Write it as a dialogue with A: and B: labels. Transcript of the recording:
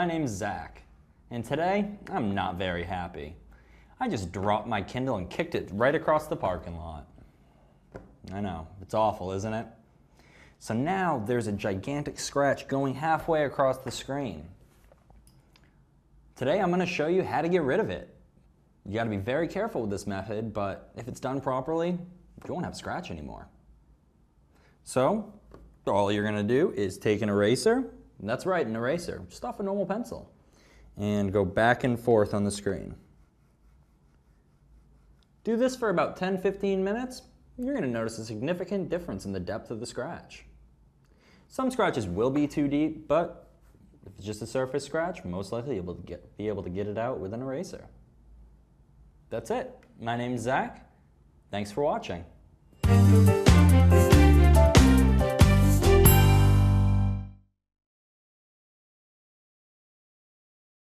A: my name's Zach, and today I'm not very happy. I just dropped my Kindle and kicked it right across the parking lot. I know, it's awful, isn't it? So now there's a gigantic scratch going halfway across the screen. Today I'm going to show you how to get rid of it. You got to be very careful with this method, but if it's done properly, you won't have a scratch anymore. So all you're going to do is take an eraser, and that's right, an eraser, just off a normal pencil, and go back and forth on the screen. Do this for about 10-15 minutes. You're going to notice a significant difference in the depth of the scratch. Some scratches will be too deep, but if it's just a surface scratch, most likely you'll be able to get it out with an eraser. That's it. My name's Zach. Thanks for watching.